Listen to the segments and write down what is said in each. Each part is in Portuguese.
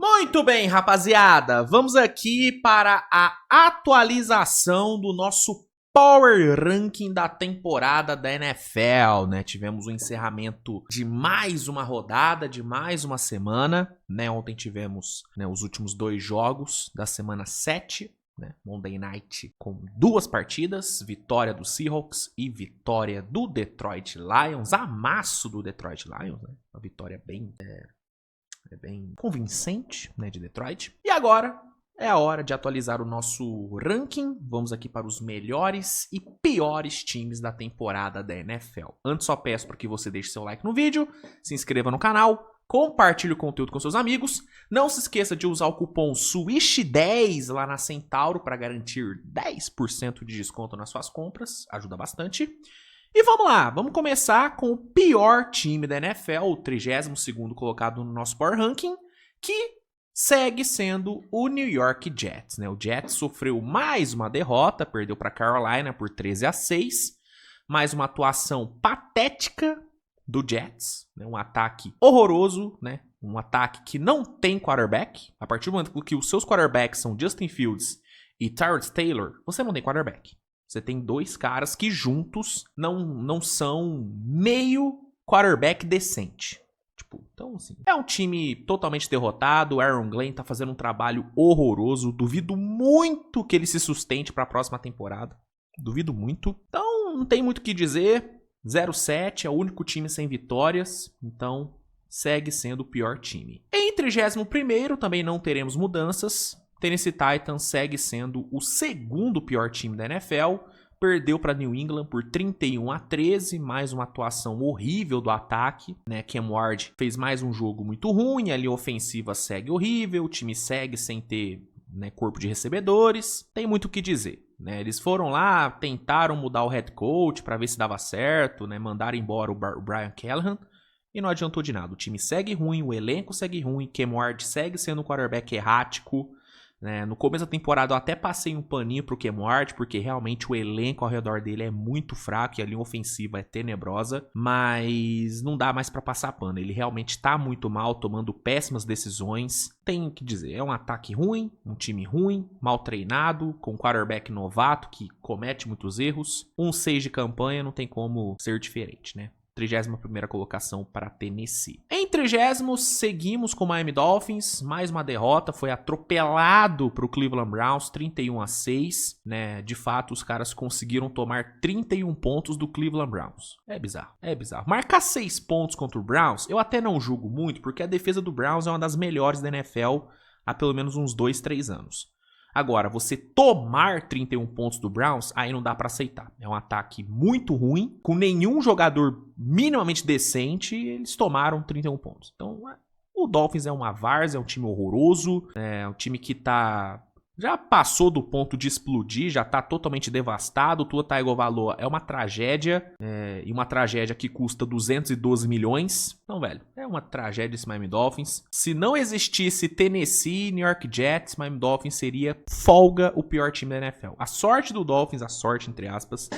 Muito bem, rapaziada, vamos aqui para a atualização do nosso Power Ranking da temporada da NFL, né? Tivemos o encerramento de mais uma rodada, de mais uma semana, né? Ontem tivemos, né, os últimos 2 jogos da semana 7, né? Monday Night com 2 partidas, vitória do Seahawks e vitória do Detroit Lions, amasso do Detroit Lions, né? Uma vitória bem convincente, né, de Detroit. E agora é a hora de atualizar o nosso ranking. Vamos aqui para os melhores e piores times da temporada da NFL. Antes só peço para que você deixe seu like no vídeo, se inscreva no canal, compartilhe o conteúdo com seus amigos. Não se esqueça de usar o cupom SWISH10 lá na Centauro para garantir 10% de desconto nas suas compras. Ajuda bastante. E vamos lá, vamos começar com o pior time da NFL, o 32º colocado no nosso Power Ranking, que segue sendo o New York Jets, né? O Jets sofreu mais uma derrota, perdeu para Carolina por 13-6, mais uma atuação patética do Jets, né? Um ataque horroroso, né? Um ataque que não tem quarterback. A partir do momento que os seus quarterbacks são Justin Fields e Tyrod Taylor, você não tem quarterback. Você tem 2 caras que juntos não são meio quarterback decente. Tipo, então assim, é um time totalmente derrotado. O Aaron Glenn tá fazendo um trabalho horroroso. Duvido muito que ele se sustente para a próxima temporada. Duvido muito. Então, não tem muito o que dizer. 0-7 é o único time sem vitórias. Então, segue sendo o pior time. Em 31º também não teremos mudanças. Tennessee Titans segue sendo o segundo pior time da NFL, perdeu para New England por 31-13, mais uma atuação horrível do ataque, né? Cam Ward fez mais um jogo muito ruim, a linha ofensiva segue horrível, o time segue sem ter, né, corpo de recebedores, tem muito o que dizer, né? Eles foram lá, tentaram mudar o head coach para ver se dava certo, né? Mandaram embora o Brian Callahan, e não adiantou de nada. O time segue ruim, o elenco segue ruim, Cam Ward segue sendo um quarterback errático. No começo da temporada eu até passei um paninho pro Cam Ward, porque realmente o elenco ao redor dele é muito fraco e a linha ofensiva é tenebrosa, mas não dá mais pra passar pano. Ele realmente tá muito mal, tomando péssimas decisões. Tenho que dizer, é um ataque ruim, um time ruim, mal treinado, com um quarterback novato que comete muitos erros. 1-6 de campanha, não tem como ser diferente, né? 31ª colocação para Tennessee. Em 30º, seguimos com o Miami Dolphins. Mais uma derrota, foi atropelado para o Cleveland Browns, 31-6. Né? De fato, os caras conseguiram tomar 31 pontos do Cleveland Browns. É bizarro, é bizarro. Marcar 6 pontos contra o Browns, eu até não julgo muito, porque a defesa do Browns é uma das melhores da NFL há pelo menos uns 2-3 anos. Agora, você tomar 31 pontos do Browns, aí não dá pra aceitar. É um ataque muito ruim, com nenhum jogador minimamente decente, eles tomaram 31 pontos. Então, o Dolphins é uma várzea, é um time horroroso, é um time que já passou do ponto de explodir, já tá totalmente devastado. O Tua Tagovailoa é uma tragédia, e uma tragédia que custa 212 milhões. Então, velho, é uma tragédia esse Miami Dolphins. Se não existisse Tennessee, New York Jets, Miami Dolphins seria folga o pior time da NFL. A sorte do Dolphins, a sorte entre aspas,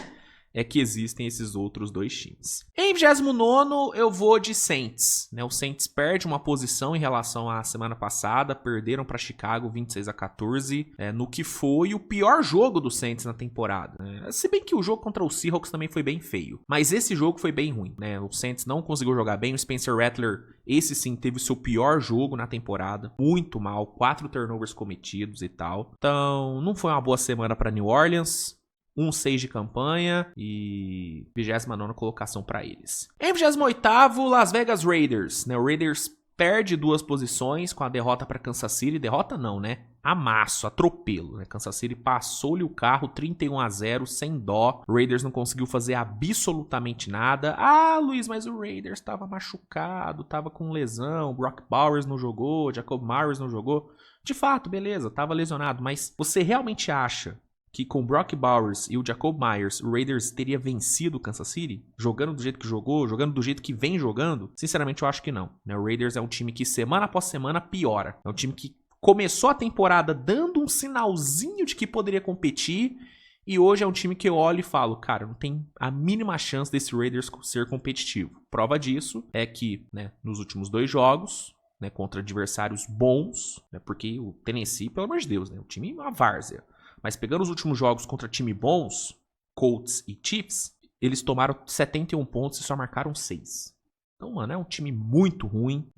é que existem esses outros 2 times. Em 29º, eu vou de Saints. Né? O Saints perde uma posição em relação à semana passada, perderam para Chicago 26-14, no que foi o pior jogo do Saints na temporada. Né? Se bem que o jogo contra o Seahawks também foi bem feio, mas esse jogo foi bem ruim. Né? O Saints não conseguiu jogar bem, o Spencer Rattler, esse sim, teve o seu pior jogo na temporada, muito mal, 4 turnovers cometidos e tal. Então, não foi uma boa semana para New Orleans. 1-6 de campanha e 29ª colocação para eles. Em 28º, Las Vegas Raiders. Né? O Raiders perde 2 posições com a derrota para Kansas City. Derrota não, né? Amasso, atropelo. Né? Kansas City passou-lhe o carro 31-0, sem dó. O Raiders não conseguiu fazer absolutamente nada. Ah, Luiz, mas o Raiders estava machucado, estava com lesão. Brock Bowers não jogou, Jacob Myers não jogou. De fato, beleza, estava lesionado. Mas você realmente acha que com o Brock Bowers e o Jacob Myers, o Raiders teria vencido o Kansas City? Jogando do jeito que jogou, jogando do jeito que vem jogando? Sinceramente, eu acho que não. Né? O Raiders é um time que semana após semana piora. É um time que começou a temporada dando um sinalzinho de que poderia competir, e hoje é um time que eu olho e falo, cara, não tem a mínima chance desse Raiders ser competitivo. Prova disso é que, né, nos últimos 2 jogos, né, contra adversários bons, né, porque o Tennessee, pelo amor de Deus, né, o time é uma várzea. Mas pegando os últimos jogos contra time bons, Colts e Chiefs, eles tomaram 71 pontos e só marcaram 6. Então, mano, é um time muito ruim.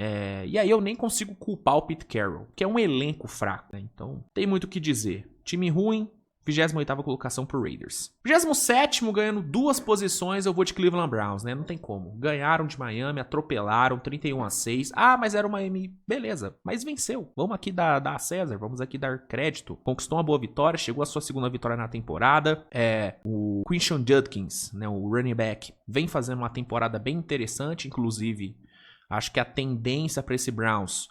E aí eu nem consigo culpar o Pete Carroll, que é um elenco fraco, né? Então, tem muito o que dizer. Time ruim, 28ª colocação pro Raiders. 27º, ganhando 2 posições, eu vou de Cleveland Browns, né? Não tem como. Ganharam de Miami, atropelaram, 31-6. Ah, mas era o Miami. Beleza, mas venceu. Vamos aqui dar a César, vamos aqui dar crédito. Conquistou uma boa vitória, chegou a sua 2ª vitória na temporada. O Quinshon Judkins, né, o running back, vem fazendo uma temporada bem interessante. Inclusive, acho que a tendência para esse Browns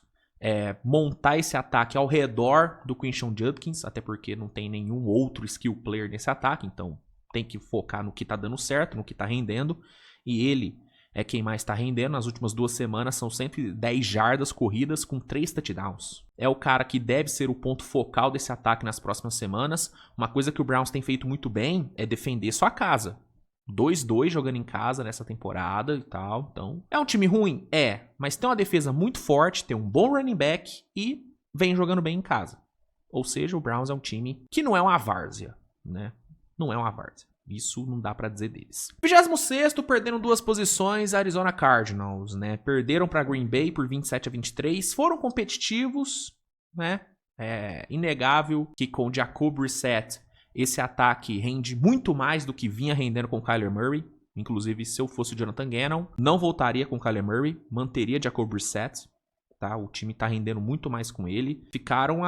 montar esse ataque ao redor do Quinshon Judkins, até porque não tem nenhum outro skill player nesse ataque, então tem que focar no que tá dando certo, no que tá rendendo, e ele é quem mais tá rendendo. Nas últimas 2 semanas são 110 jardas corridas com 3 touchdowns. É o cara que deve ser o ponto focal desse ataque nas próximas semanas. Uma coisa que o Browns tem feito muito bem é defender sua casa. 2-2 jogando em casa nessa temporada e tal. Então, é um time ruim? Mas tem uma defesa muito forte, tem um bom running back e vem jogando bem em casa. Ou seja, o Browns é um time que não é uma várzea, né? Não é uma várzea. Isso não dá pra dizer deles. 26º, perdendo 2 posições, Arizona Cardinals, né? Perderam pra Green Bay por 27-23. Foram competitivos, né? É inegável que com o Jacoby Brissett esse ataque rende muito mais do que vinha rendendo com o Kyler Murray. Inclusive, se eu fosse o Jonathan Gannon, não voltaria com o Kyler Murray, manteria Jacoby Brissett. Tá? O time tá rendendo muito mais com ele. Ficaram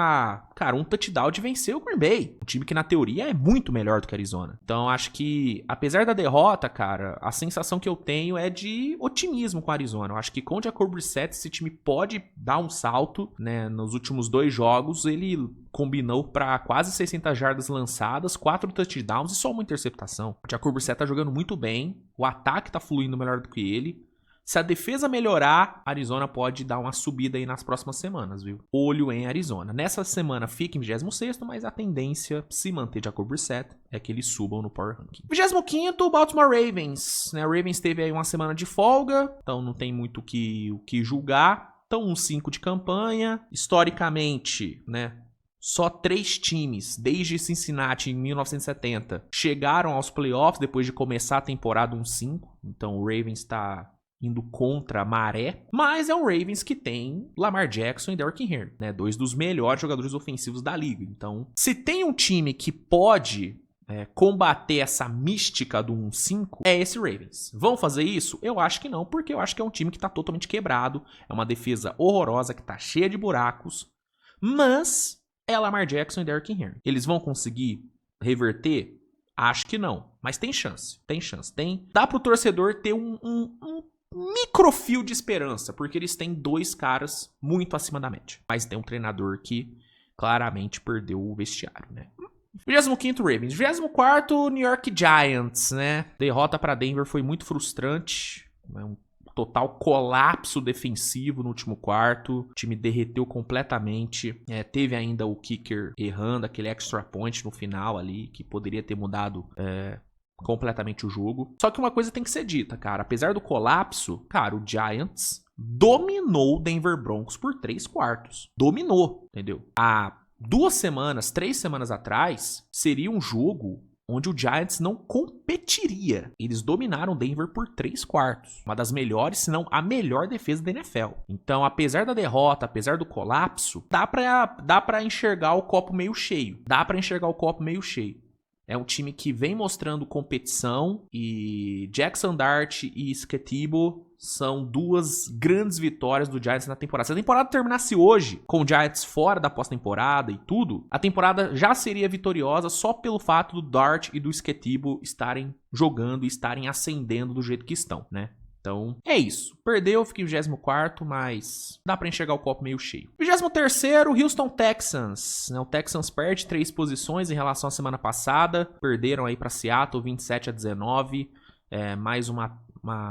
um touchdown de vencer o Green Bay. Um time que, na teoria, é muito melhor do que a Arizona. Então, acho que, apesar da derrota, cara, a sensação que eu tenho é de otimismo com a Arizona. Eu acho que com o Jacoby Brissett, esse time pode dar um salto, né? Nos últimos 2 jogos, ele combinou para quase 600 jardas lançadas, 4 touchdowns e só uma interceptação. O Jacoby Brissett tá jogando muito bem. O ataque tá fluindo melhor do que ele. Se a defesa melhorar, a Arizona pode dar uma subida aí nas próximas semanas, viu? Olho em Arizona. Nessa semana fica em 26º, mas a tendência, se manter de Jacoby Brissett, é que eles subam no Power Ranking. 25º, Baltimore Ravens. Né? O Ravens teve aí uma semana de folga, então não tem muito o que julgar. Então, 1-5 de campanha. Historicamente, né? Só 3 times, desde Cincinnati em 1970, chegaram aos playoffs depois de começar a temporada 1-5. Então, o Ravens está indo contra a maré, mas é um Ravens que tem Lamar Jackson e Derrick Henry, né? 2 dos melhores jogadores ofensivos da liga. Então, se tem um time que pode combater essa mística do 1-5, é esse Ravens. Vão fazer isso? Eu acho que não, porque eu acho que é um time que tá totalmente quebrado, é uma defesa horrorosa, que tá cheia de buracos, mas é Lamar Jackson e Derrick Henry. Eles vão conseguir reverter? Acho que não, mas tem chance. Dá pro torcedor ter um microfio de esperança, porque eles têm 2 caras muito acima da média. Mas tem um treinador que claramente perdeu o vestiário, né? 25º Ravens. 24º New York Giants, né? Derrota para Denver foi muito frustrante. Um total colapso defensivo no último quarto. O time derreteu completamente. Teve ainda o kicker errando, aquele extra point no final ali, que poderia ter mudado completamente o jogo. Só que uma coisa tem que ser dita, cara. Apesar do colapso, cara, o Giants dominou o Denver Broncos por 3 quartos. Dominou, entendeu? Há 3 semanas atrás, seria um jogo onde o Giants não competiria. Eles dominaram o Denver por 3 quartos. Uma das melhores, se não a melhor defesa da NFL. Então, apesar da derrota, apesar do colapso, dá pra enxergar o copo meio cheio. É um time que vem mostrando competição e Jackson Dart e Sketibo são 2 grandes vitórias do Giants na temporada. Se a temporada terminasse hoje, com o Giants fora da pós-temporada e tudo, a temporada já seria vitoriosa só pelo fato do Dart e do Sketibo estarem jogando e estarem ascendendo do jeito que estão, né? Então, é isso. Perdeu, fiquei em 24º, mas dá pra enxergar o copo meio cheio. 23º, Houston Texans. O Texans perde 3 posições em relação à semana passada. Perderam aí pra Seattle, 27-19. Mais uma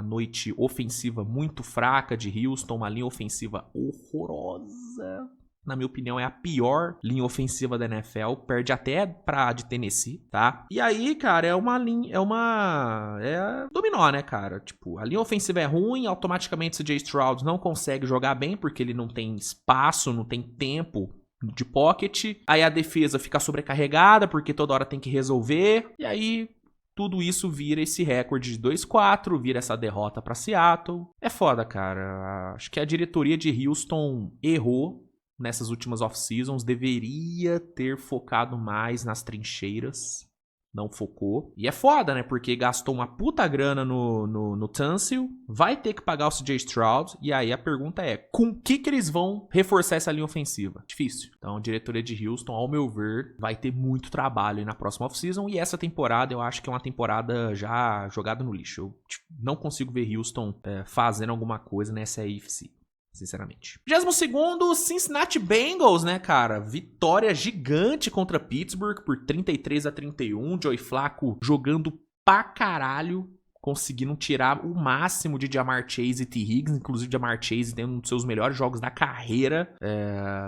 noite ofensiva muito fraca de Houston. Uma linha ofensiva horrorosa. Na minha opinião, é a pior linha ofensiva da NFL. Perde até pra de Tennessee, tá? E aí, cara, é uma linha... É dominó, né, cara? Tipo, a linha ofensiva é ruim, automaticamente o CJ Stroud não consegue jogar bem, porque ele não tem espaço, não tem tempo de pocket. Aí a defesa fica sobrecarregada, porque toda hora tem que resolver. E aí... tudo isso vira esse recorde de 2-4, vira essa derrota pra Seattle. É foda, cara. Acho que a diretoria de Houston errou nessas últimas off-seasons. Deveria ter focado mais nas trincheiras. Não focou. E é foda, né? Porque gastou uma puta grana no Tunsil. Vai ter que pagar o CJ Stroud. E aí a pergunta é, com o que eles vão reforçar essa linha ofensiva? Difícil. Então a diretoria de Houston, ao meu ver, vai ter muito trabalho aí na próxima off-season. E essa temporada eu acho que é uma temporada já jogada no lixo. Eu não consigo ver Houston fazendo alguma coisa nessa AFC. Sinceramente. 22º, Cincinnati Bengals, né, cara? Vitória gigante contra Pittsburgh por 33-31. Joey Flacco jogando pra caralho, conseguindo tirar o máximo de Ja'Marr Chase e T. Higgins. Inclusive, Ja'Marr Chase tendo um dos seus melhores jogos da carreira.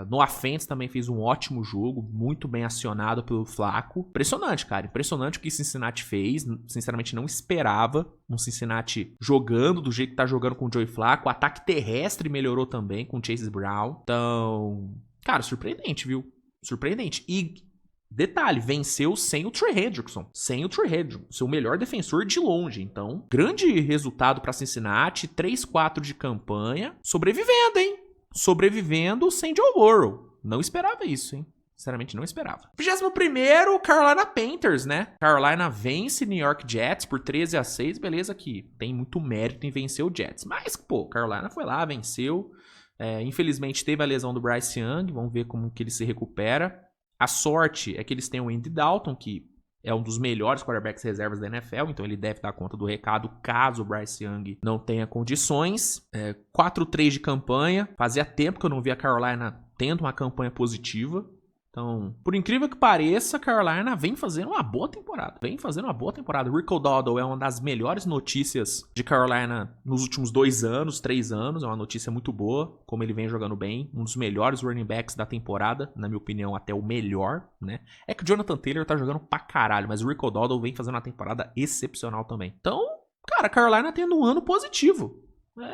No offense também fez um ótimo jogo, muito bem acionado pelo Flacco. Impressionante, cara. Impressionante o que Cincinnati fez. Sinceramente, não esperava um Cincinnati jogando do jeito que tá jogando com o Joey Flacco. O ataque terrestre melhorou também com o Chase Brown. Então, cara, surpreendente, viu? Surpreendente. E detalhe, venceu sem o Trey Hendrickson. Sem o Trey Hendrickson, seu melhor defensor de longe. Então, grande resultado para Cincinnati. 3-4 de campanha. Sobrevivendo, hein? Sobrevivendo sem Joe Burrow. Não esperava isso, hein? Sinceramente, não esperava. 21º, Carolina Panthers, né? Carolina vence New York Jets por 13-6. Beleza que tem muito mérito em vencer o Jets. Mas, pô, Carolina foi lá, venceu. Infelizmente, teve a lesão do Bryce Young. Vamos ver como que ele se recupera. A sorte é que eles têm o Andy Dalton, que é um dos melhores quarterbacks reservas da NFL, então ele deve dar conta do recado caso o Bryce Young não tenha condições. 4-3 de campanha. Fazia tempo que eu não via a Carolina tendo uma campanha positiva. Então, por incrível que pareça, a Carolina vem fazendo uma boa temporada. Rico Dowdle é uma das melhores notícias de Carolina nos últimos 2 anos, 3 anos. É uma notícia muito boa, como ele vem jogando bem. Um dos melhores running backs da temporada, na minha opinião, até o melhor, né? É que o Jonathan Taylor tá jogando pra caralho, mas o Rico Dowdle vem fazendo uma temporada excepcional também. Então, cara, a Carolina tendo um ano positivo.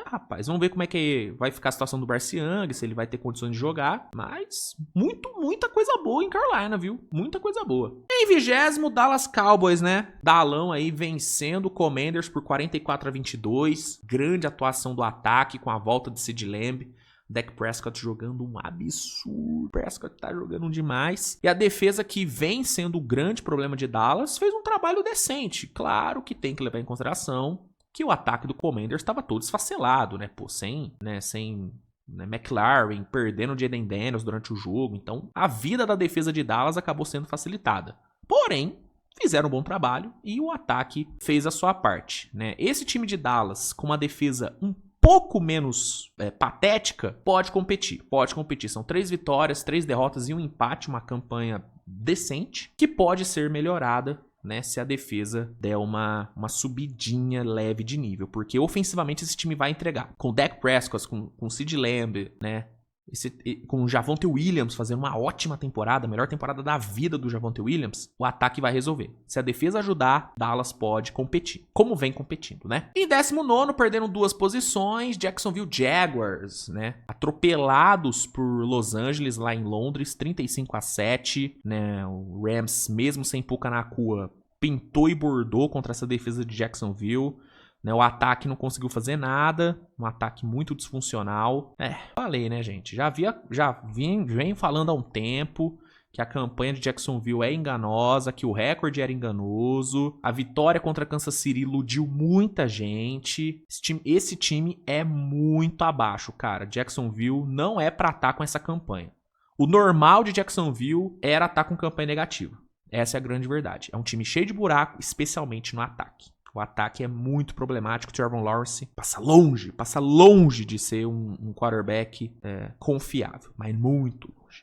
Rapaz, vamos ver como é que vai ficar a situação do Bryce Young, se ele vai ter condições de jogar. Mas muita coisa boa em Carolina, viu? Muita coisa boa. Em 20º, Dallas Cowboys, né? Dalão aí vencendo o Commanders por 44-22. Grande atuação do ataque com a volta de Sid Lamb. Dak Prescott jogando um absurdo. Prescott tá jogando demais. E a defesa, que vem sendo o grande problema de Dallas, fez um trabalho decente. Claro que tem que levar em consideração que o ataque do Commanders estava todo esfacelado, né? Pô, sem McLaren, perdendo o Jaden Daniels durante o jogo. Então, a vida da defesa de Dallas acabou sendo facilitada. Porém, fizeram um bom trabalho e o ataque fez a sua parte, né? Esse time de Dallas, com uma defesa um pouco menos patética, pode competir. São 3 vitórias, 3 derrotas e um empate, uma campanha decente, que pode ser melhorada, né, se a defesa der uma subidinha leve de nível. Porque ofensivamente esse time vai entregar. Com o Dak Prescott, com o Sid Lamb, né, com o Javonte Williams fazendo uma ótima temporada, a melhor temporada da vida do Javonte Williams, o ataque vai resolver. Se a defesa ajudar, Dallas pode competir. Como vem competindo, né? Em 19º, perdendo 2 posições, Jacksonville Jaguars, né? Atropelados por Los Angeles, lá em Londres, 35-7, né? O Rams, mesmo sem Puka Nacua, pintou e bordou contra essa defesa de Jacksonville. O ataque não conseguiu fazer nada, um ataque muito disfuncional. Falei, né, gente? Já vem falando há um tempo que a campanha de Jacksonville é enganosa, que o recorde era enganoso. A vitória contra Kansas City iludiu muita gente. Esse time é muito abaixo, cara. Jacksonville não é pra estar com essa campanha. O normal de Jacksonville era estar com campanha negativa. Essa é a grande verdade. É um time cheio de buraco, especialmente no ataque. O ataque é muito problemático. O Trevor Lawrence passa longe de ser um quarterback confiável, mas muito longe.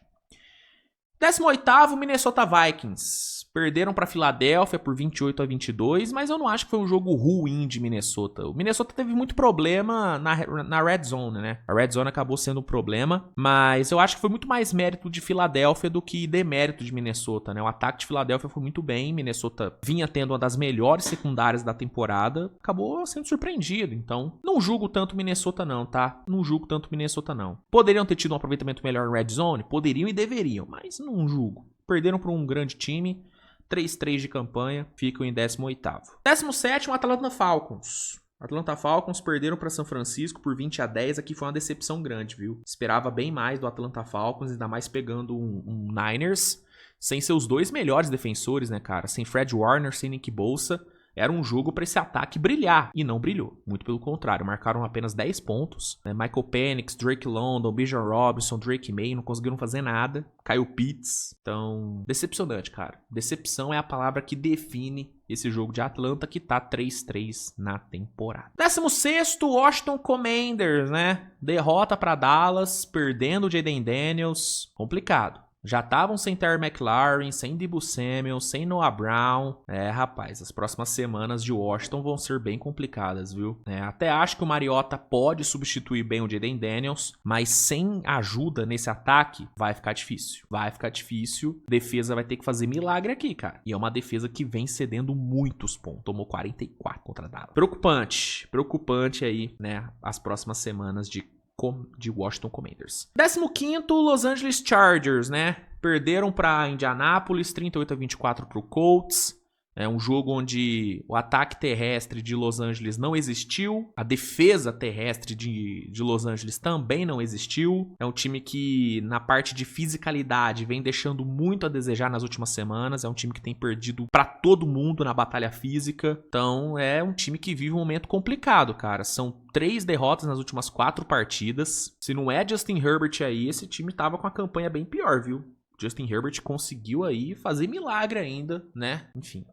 18º, Minnesota Vikings. Perderam para Filadélfia por 28-22, mas eu não acho que foi um jogo ruim de Minnesota. O Minnesota teve muito problema na Red Zone, né? A Red Zone acabou sendo um problema, mas eu acho que foi muito mais mérito de Filadélfia do que demérito de Minnesota, né? O ataque de Filadélfia foi muito bem, Minnesota vinha tendo uma das melhores secundárias da temporada, acabou sendo surpreendido, então não julgo tanto Minnesota não, tá? Não julgo tanto Minnesota não. Poderiam ter tido um aproveitamento melhor na Red Zone? Poderiam e deveriam, mas não julgo. Perderam para um grande time, 3-3 de campanha, ficam em 18º. 17º, Atlanta Falcons. Atlanta Falcons perderam para São Francisco por 20-10. Aqui foi uma decepção grande, viu? Esperava bem mais do Atlanta Falcons, ainda mais pegando um Niners, sem seus dois melhores defensores, né, cara? Sem Fred Warner, sem Nick Bosa. Era um jogo para esse ataque brilhar, e não brilhou. Muito pelo contrário, marcaram apenas 10 pontos. Né? Michael Penix, Drake London, Bijan Robinson, Drake May não conseguiram fazer nada. Kyle Pitts. Então, decepcionante, cara. Decepção é a palavra que define esse jogo de Atlanta, que tá 3-3 na temporada. 16º, Washington Commanders, né? Derrota para Dallas, perdendo o Jaden Daniels. Complicado. Já estavam sem Terry McLaurin, sem Deebo Samuel, sem Noah Brown. Rapaz, as próximas semanas de Washington vão ser bem complicadas, viu? Até acho que o Mariota pode substituir bem o Jaden Daniels, mas sem ajuda nesse ataque, vai ficar difícil. Vai ficar difícil. Defesa vai ter que fazer milagre aqui, cara. E é uma defesa que vem cedendo muitos pontos. Tomou 44 contra Dallas. Preocupante aí, né? As próximas semanas de Washington Commanders. 15º, Los Angeles Chargers, né? Perderam para Indianapolis, 38-24 para o Colts. É um jogo onde o ataque terrestre de Los Angeles não existiu. A defesa terrestre de Los Angeles também não existiu. É um time que, na parte de fisicalidade, vem deixando muito a desejar nas últimas semanas. É um time que tem perdido pra todo mundo na batalha física. Então, é um time que vive um momento complicado, cara. São 3 derrotas nas últimas 4 partidas. Se não é Justin Herbert aí, esse time tava com a campanha bem pior, viu? Justin Herbert conseguiu aí fazer milagre ainda, né? Enfim.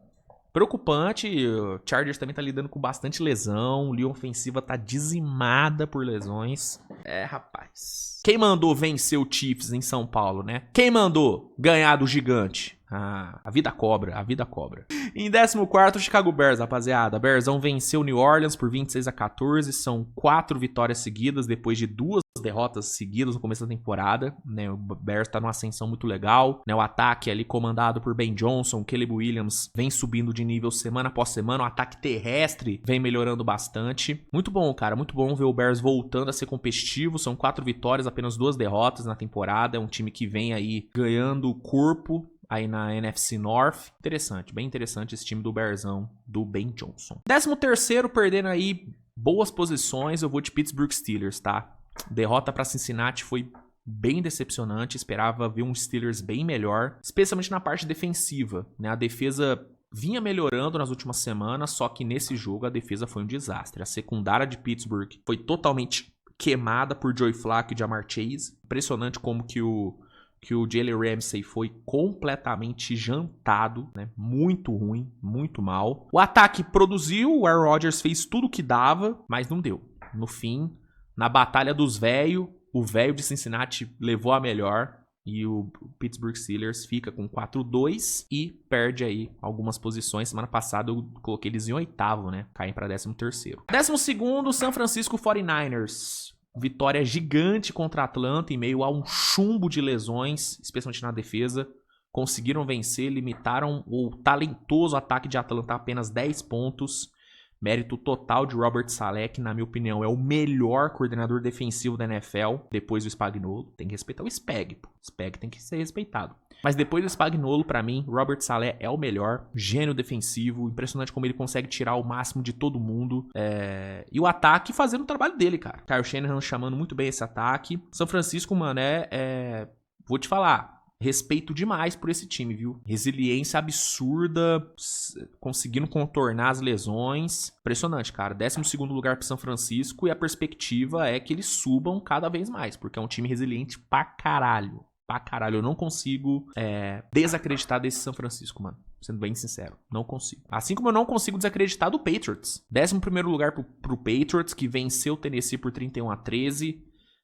Preocupante, o Chargers também tá lidando com bastante lesão, linha ofensiva tá dizimada por lesões. Rapaz. Quem mandou vencer o Chiefs em São Paulo, né? Quem mandou ganhar do gigante? A vida cobra, a vida cobra. Em 14º, o Chicago Bears, rapaziada. Bearsão venceu o New Orleans por 26-14. São 4 vitórias seguidas depois de 2 derrotas seguidas no começo da temporada, né? O Bears tá numa ascensão muito legal, né? O ataque ali comandado por Ben Johnson, Caleb Williams vem subindo de nível semana após semana, o ataque terrestre vem melhorando bastante. Muito bom, cara, muito bom ver o Bears voltando a ser competitivo. São 4 vitórias, apenas 2 derrotas na temporada. É um time que vem aí ganhando corpo aí na NFC North. Interessante, bem interessante esse time do Bearzão, do Ben Johnson. 13º, perdendo aí boas posições, eu vou de Pittsburgh Steelers, tá? Derrota para Cincinnati foi bem decepcionante, esperava ver um Steelers bem melhor, especialmente na parte defensiva, né? A defesa vinha melhorando nas últimas semanas, só que nesse jogo a defesa foi um desastre. A secundária de Pittsburgh foi totalmente queimada por Joey Flacco e Ja'Marr Chase. Impressionante como que o Jalen Ramsey foi completamente jantado, né? Muito ruim, muito mal. O ataque produziu, o Aaron Rodgers fez tudo o que dava, mas não deu. No fim, na batalha dos velhos, o velho de Cincinnati levou a melhor e o Pittsburgh Steelers fica com 4-2 e perde aí algumas posições. Semana passada eu coloquei eles em 8º, né? Caem para 13º. 12º, San Francisco 49ers. Vitória gigante contra a Atlanta em meio a um chumbo de lesões, especialmente na defesa. Conseguiram vencer, limitaram o talentoso ataque de Atlanta a apenas 10 pontos. Mérito total de Robert Saleh, que na minha opinião é o melhor coordenador defensivo da NFL, depois do Spagnuolo. Tem que respeitar o Spag, pô. Spag tem que ser respeitado. Mas depois do Spagnuolo, pra mim, Robert Saleh é o melhor. Gênio defensivo, impressionante como ele consegue tirar o máximo de todo mundo. E o ataque fazendo o trabalho dele, cara. Kyle Shanahan chamando muito bem esse ataque. São Francisco, mano, vou te falar, respeito demais por esse time, viu? Resiliência absurda, conseguindo contornar as lesões. Impressionante, cara. 12º lugar pro São Francisco e a perspectiva é que eles subam cada vez mais, porque é um time resiliente pra caralho. Pra caralho. Eu não consigo desacreditar desse São Francisco, mano. Sendo bem sincero, não consigo. Assim como eu não consigo desacreditar do Patriots. 11º lugar pro Patriots, que venceu o Tennessee por 31-13.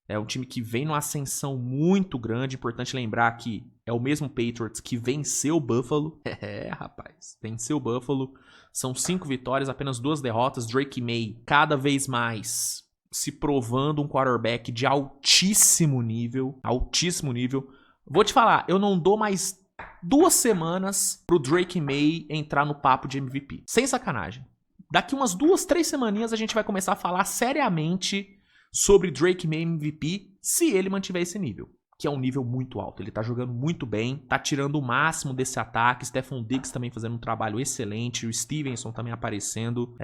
É um time que vem numa ascensão muito grande. Importante lembrar que é o mesmo Patriots que venceu o Buffalo. Rapaz. Venceu o Buffalo. São 5 vitórias, apenas 2 derrotas. Drake May cada vez mais se provando um quarterback de altíssimo nível. Altíssimo nível. Vou te falar, eu não dou mais 2 semanas pro Drake May entrar no papo de MVP. Sem sacanagem. Daqui umas 2, 3 semaninhas a gente vai começar a falar seriamente sobre Drake May MVP se ele mantiver esse nível, que é um nível muito alto. Ele tá jogando muito bem, tá tirando o máximo desse ataque. Stephon Diggs também fazendo um trabalho excelente, o Stevenson também aparecendo.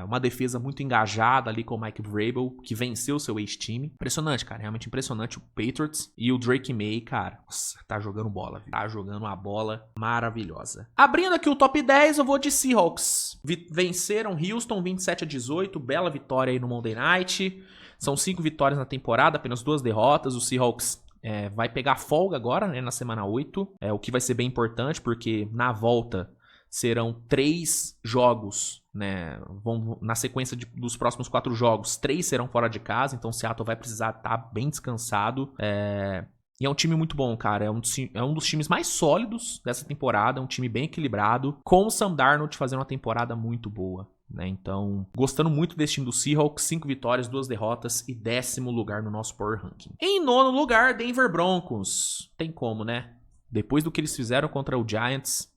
Uma defesa muito engajada ali com o Mike Vrabel, que venceu seu ex-time. Impressionante, cara, realmente impressionante o Patriots. E o Drake May, cara, nossa, tá jogando bola, viu? Tá jogando uma bola maravilhosa. Abrindo aqui o top 10, eu vou de Seahawks. Venceram Houston 27-18, bela vitória aí no Monday Night. São 5 vitórias na temporada, apenas 2 derrotas. O Seahawks vai pegar folga agora, né, na semana 8. O que vai ser bem importante, porque na volta serão 3 jogos, né? Na sequência dos próximos 4 jogos, 3 serão fora de casa. Então o Seattle vai precisar estar bem descansado. E é um time muito bom, cara. É um dos times mais sólidos dessa temporada. É um time bem equilibrado, com o Sam Darnold fazendo uma temporada muito boa. Então, gostando muito desse time do Seahawks, 5 vitórias, 2 derrotas e 10º lugar no nosso Power Ranking. Em 9º lugar, Denver Broncos. Tem como, né? Depois do que eles fizeram contra o Giants,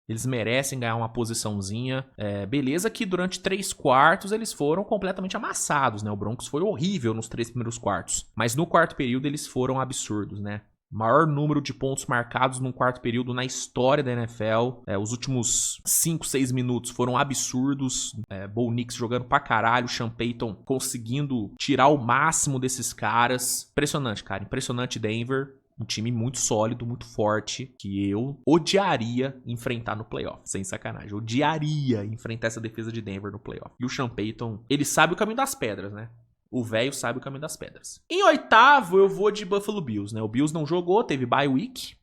eles merecem ganhar uma posiçãozinha. Beleza que durante 3 quartos eles foram completamente amassados, né? O Broncos foi horrível nos 3 primeiros quartos. Mas no 4º período eles foram absurdos, né? Maior número de pontos marcados num 4º período na história da NFL. Os últimos 5, 6 minutos foram absurdos. Bo Nix jogando pra caralho. Sean Payton conseguindo tirar o máximo desses caras. Impressionante, cara. Impressionante Denver. Um time muito sólido, muito forte, que eu odiaria enfrentar no playoff. Sem sacanagem. Odiaria enfrentar essa defesa de Denver no playoff. E o Sean Payton, ele sabe o caminho das pedras, né? O velho sabe o caminho das pedras. Em 8º, eu vou de Buffalo Bills, né? O Bills não jogou, teve bye week,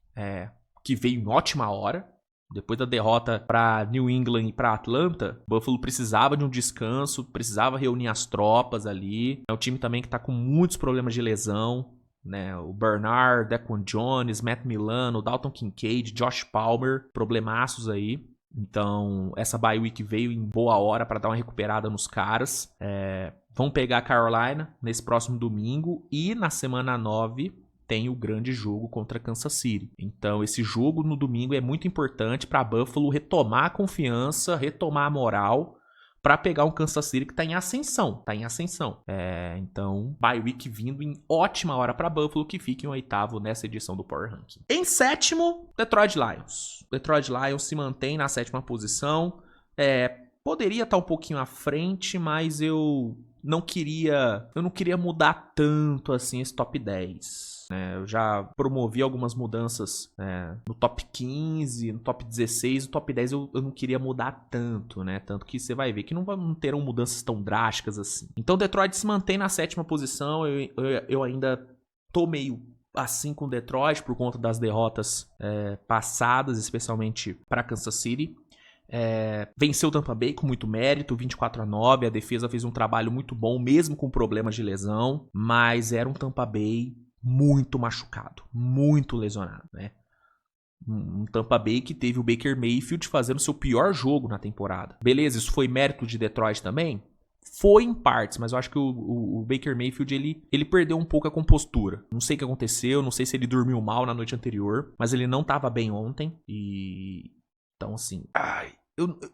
que veio em ótima hora. Depois da derrota para New England e para Atlanta, Buffalo precisava de um descanso, precisava reunir as tropas ali. É um time também que tá com muitos problemas de lesão, né? O Bernard, Daquan Jones, Matt Milano, Dalton Kincaid, Josh Palmer, problemaços aí. Então, essa bye week veio em boa hora para dar uma recuperada nos caras. Vão pegar a Carolina nesse próximo domingo e na semana 9 tem o grande jogo contra Kansas City. Então esse jogo no domingo é muito importante para Buffalo retomar a confiança, retomar a moral para pegar um Kansas City que tá em ascensão. Então, bye week vindo em ótima hora para Buffalo, que fica em 8º nessa edição do Power Ranking. Em 7º, Detroit Lions. Detroit Lions se mantém na 7ª posição. Poderia estar um pouquinho à frente, mas eu não queria mudar tanto assim esse top 10. Eu já promovi algumas mudanças no top 15, no top 16, no top 10 eu não queria mudar tanto, né? Tanto que você vai ver que não terão mudanças tão drásticas assim. Então Detroit se mantém na 7ª posição. Eu ainda tô meio assim com Detroit por conta das derrotas passadas, especialmente para Kansas City. Venceu o Tampa Bay com muito mérito, 24-9. A defesa fez um trabalho muito bom, mesmo com problemas de lesão. Mas era um Tampa Bay muito machucado, muito lesionado, né? Um Tampa Bay que teve o Baker Mayfield fazendo seu pior jogo na temporada. Beleza, isso foi mérito de Detroit também? Foi em partes, mas eu acho que o Baker Mayfield, ele perdeu um pouco a compostura. Não sei o que aconteceu, não sei se ele dormiu mal na noite anterior, mas ele não estava bem ontem. Então, assim,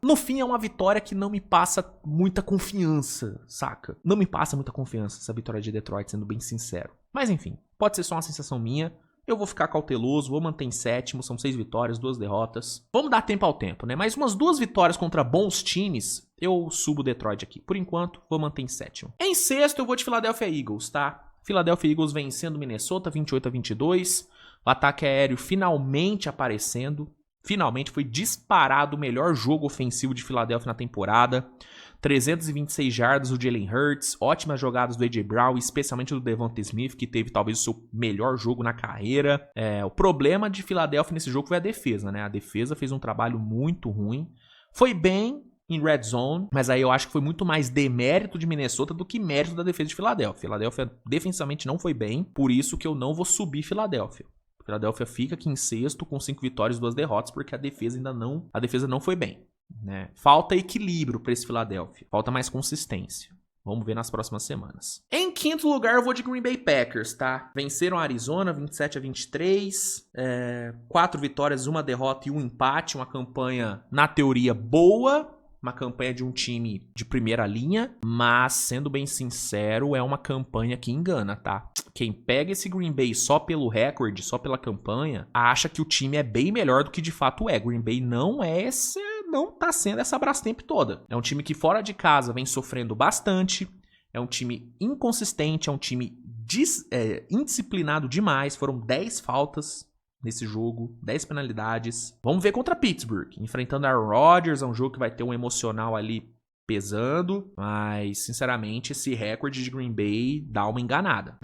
no fim é uma vitória que não me passa muita confiança, saca? Não me passa muita confiança essa vitória de Detroit, sendo bem sincero. Mas enfim, pode ser só uma sensação minha. Eu vou ficar cauteloso, vou manter em 7º, são 6 vitórias, 2 derrotas. Vamos dar tempo ao tempo, né? Mais umas 2 vitórias contra bons times, eu subo Detroit aqui. Por enquanto, vou manter em 7º. Em 6º, eu vou de Philadelphia Eagles, tá? Philadelphia Eagles vencendo Minnesota, 28-22. O ataque aéreo finalmente aparecendo. Finalmente foi disparado o melhor jogo ofensivo de Philadelphia na temporada. 326 jardas do Jalen Hurts, ótimas jogadas do A.J. Brown, especialmente do Devonta Smith, que teve talvez o seu melhor jogo na carreira. O problema de Philadelphia nesse jogo foi a defesa, né? A defesa fez um trabalho muito ruim. Foi bem, em red zone, mas aí eu acho que foi muito mais demérito de Minnesota do que mérito da defesa de Filadélfia. Filadélfia defensivamente não foi bem, por isso que eu não vou subir Filadélfia. Filadélfia fica aqui em sexto com 5 vitórias e 2 derrotas, porque a defesa não foi bem, né? Falta equilíbrio para esse Filadélfia, falta mais consistência. Vamos ver nas próximas semanas. Em quinto lugar, eu vou de Green Bay Packers, tá? Venceram a Arizona 27-23. 4 vitórias, 1 derrota e 1 empate. Uma campanha, na teoria, boa. Uma campanha de um time de primeira linha. Mas, sendo bem sincero, é uma campanha que engana, tá? Quem pega esse Green Bay só pelo recorde, só pela campanha, acha que o time é bem melhor do que de fato é. Green Bay não tá sendo essa Brastemp toda. É um time que fora de casa vem sofrendo bastante. É um time inconsistente, é um time indisciplinado demais. Foram 10 faltas nesse jogo, 10 penalidades. Vamos ver contra Pittsburgh. Enfrentando a Rodgers, é um jogo que vai ter um emocional ali pesando, mas sinceramente esse recorde de Green Bay dá uma enganada.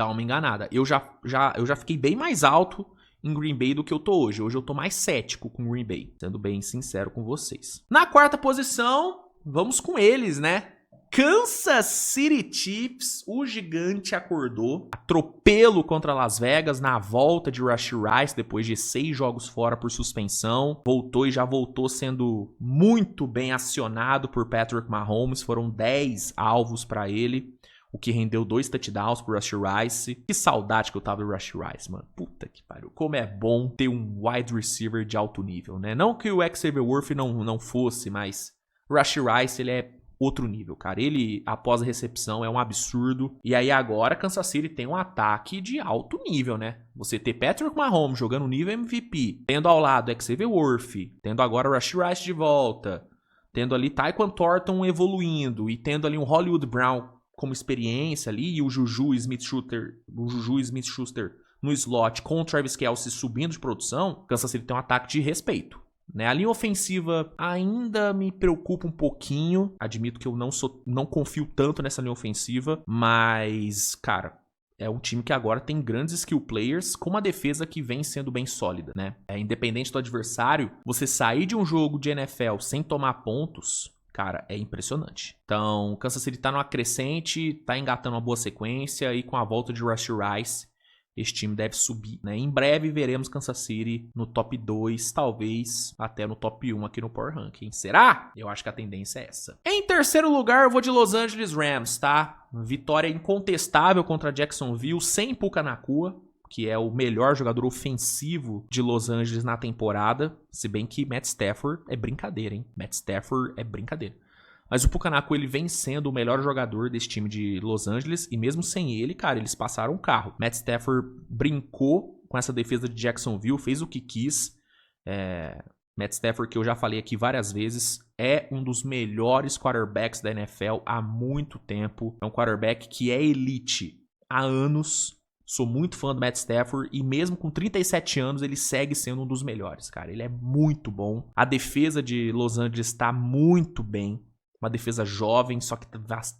Eu já fiquei bem mais alto em Green Bay do que eu tô hoje. Hoje eu tô mais cético com Green Bay, sendo bem sincero com vocês. Na quarta posição, vamos com eles, né? Kansas City Chiefs, o gigante acordou. Atropelo contra Las Vegas na volta de Rashee Rice, depois de 6 jogos fora por suspensão. Voltou e já voltou sendo muito bem acionado por Patrick Mahomes. Foram 10 alvos para ele, o que rendeu 2 touchdowns pro Rashee Rice. Que saudade que eu tava do Rashee Rice, mano. Puta que pariu. Como é bom ter um wide receiver de alto nível, né? Não que o Xavier Worth não fosse, mas o Rashee Rice, ele é outro nível, cara. Ele, após a recepção, é um absurdo. E aí agora, Kansas City tem um ataque de alto nível, né? Você ter Patrick Mahomes jogando nível MVP, tendo ao lado Xavier Worth, tendo agora o Rashee Rice de volta, tendo ali Tyquan Thornton evoluindo e tendo ali um Hollywood Brown como experiência ali e o Juju Smith-Schuster no slot com o Travis Kelce subindo de produção, Kansas City tem um ataque de respeito, né? A linha ofensiva ainda me preocupa um pouquinho. Admito que eu não confio tanto nessa linha ofensiva, mas, cara, é um time que agora tem grandes skill players com uma defesa que vem sendo bem sólida, né? Independente do adversário, você sair de um jogo de NFL sem tomar pontos, cara, é impressionante. Então, Kansas City tá numa crescente, tá engatando uma boa sequência e com a volta de Rashee Rice, esse time deve subir, né? Em breve veremos Kansas City no top 2, talvez até no top 1 aqui no Power Ranking. Será? Eu acho que a tendência é essa. Em terceiro lugar, eu vou de Los Angeles Rams, tá? Vitória incontestável contra Jacksonville, sem Puka Nacua, que é o melhor jogador ofensivo de Los Angeles na temporada. Se bem que Matt Stafford é brincadeira, hein? Matt Stafford é brincadeira. Mas o Puka Nacua, ele vem sendo o melhor jogador desse time de Los Angeles. E mesmo sem ele, cara, eles passaram o carro. Matt Stafford brincou com essa defesa de Jacksonville, fez o que quis. Matt Stafford, que eu já falei aqui várias vezes, é um dos melhores quarterbacks da NFL há muito tempo. É um quarterback que é elite há anos. Sou muito fã do Matt Stafford e mesmo com 37 anos ele segue sendo um dos melhores, cara. Ele é muito bom. A defesa de Los Angeles está muito bem. Uma defesa jovem, só que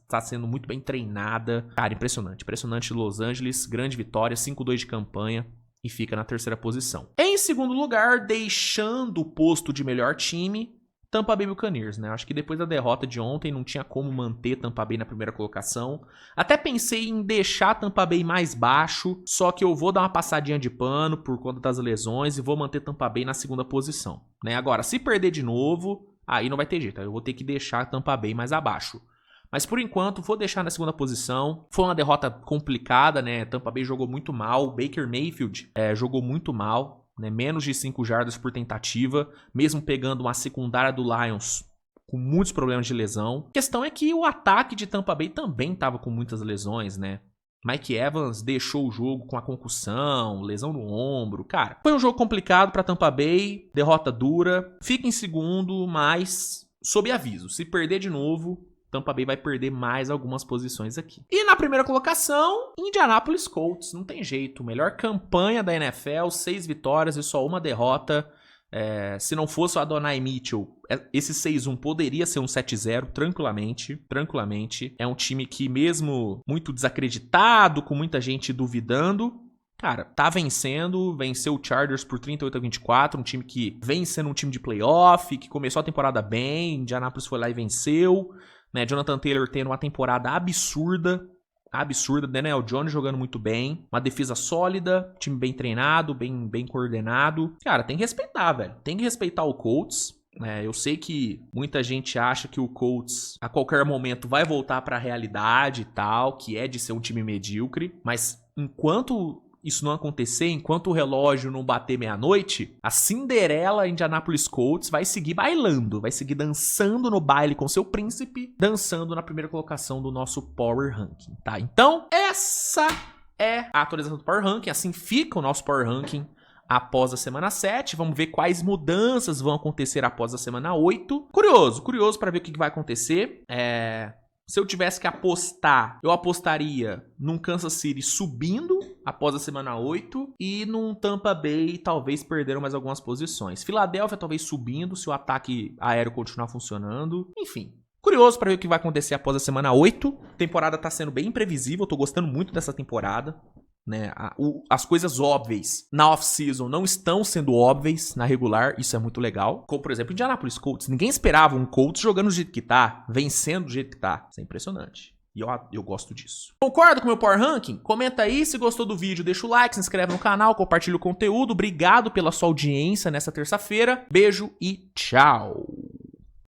tá sendo muito bem treinada. Cara, impressionante. Impressionante Los Angeles. Grande vitória, 5-2 de campanha e fica na terceira posição. Em segundo lugar, deixando o posto de melhor time, Tampa Bay Buccaneers, né? Acho que depois da derrota de ontem não tinha como manter Tampa Bay na primeira colocação. Até pensei em deixar Tampa Bay mais baixo, só que eu vou dar uma passadinha de pano por conta das lesões e vou manter Tampa Bay na segunda posição, né? Agora, se perder de novo, aí não vai ter jeito, eu vou ter que deixar Tampa Bay mais abaixo. Mas por enquanto, vou deixar na segunda posição. Foi uma derrota complicada, né? Tampa Bay jogou muito mal, Baker Mayfield jogou muito mal, né? Menos de 5 jardas por tentativa, mesmo pegando uma secundária do Lions com muitos problemas de lesão. A questão é que o ataque de Tampa Bay também estava com muitas lesões, né? Mike Evans deixou o jogo com a concussão, lesão no ombro. Cara, foi um jogo complicado para Tampa Bay, derrota dura. Fica em segundo, mas sob aviso. Se perder de novo, Tampa Bay vai perder mais algumas posições aqui. E na primeira colocação, Indianapolis Colts. Não tem jeito. Melhor campanha da NFL, 6 vitórias e só uma derrota. Se não fosse o Adonai Mitchell, esse 6-1 poderia ser um 7-0 tranquilamente. É um time que mesmo muito desacreditado, com muita gente duvidando, cara, tá venceu o Chargers por 38-24, um time que vem sendo um time de playoff, que começou a temporada bem, Indianapolis foi lá e venceu, né? Jonathan Taylor tendo uma temporada absurda, Daniel Jones jogando muito bem, uma defesa sólida, time bem treinado, bem coordenado. Cara, tem que respeitar, velho. Tem que respeitar o Colts. Eu sei que muita gente acha que o Colts a qualquer momento vai voltar pra realidade e tal, que é de ser um time medíocre, mas enquanto isso não acontecer, enquanto o relógio não bater meia-noite, a Cinderela Indianapolis Colts vai seguir bailando, vai seguir dançando no baile com seu príncipe, dançando na primeira colocação do nosso Power Ranking, tá? Então, essa é a atualização do Power Ranking, assim fica o nosso Power Ranking após a semana 7, vamos ver quais mudanças vão acontecer após a semana 8. Curioso para ver o que vai acontecer. Se eu tivesse que apostar, eu apostaria num Kansas City subindo após a semana 8 e num Tampa Bay talvez perderam mais algumas posições. Filadélfia talvez subindo se o ataque aéreo continuar funcionando. Enfim, curioso para ver o que vai acontecer após a semana 8. A temporada tá sendo bem imprevisível, tô gostando muito dessa temporada. Né? As coisas óbvias na off-season não estão sendo óbvias na regular, isso é muito legal. Como, por exemplo, Indianapolis Colts. Ninguém esperava um Colts jogando do jeito que tá, vencendo do jeito que tá. Isso é impressionante. E eu gosto disso. Concorda com o meu Power Ranking? Comenta aí, se gostou do vídeo, deixa o like, se inscreve no canal, compartilha o conteúdo. Obrigado pela sua audiência nessa terça-feira. Beijo e tchau!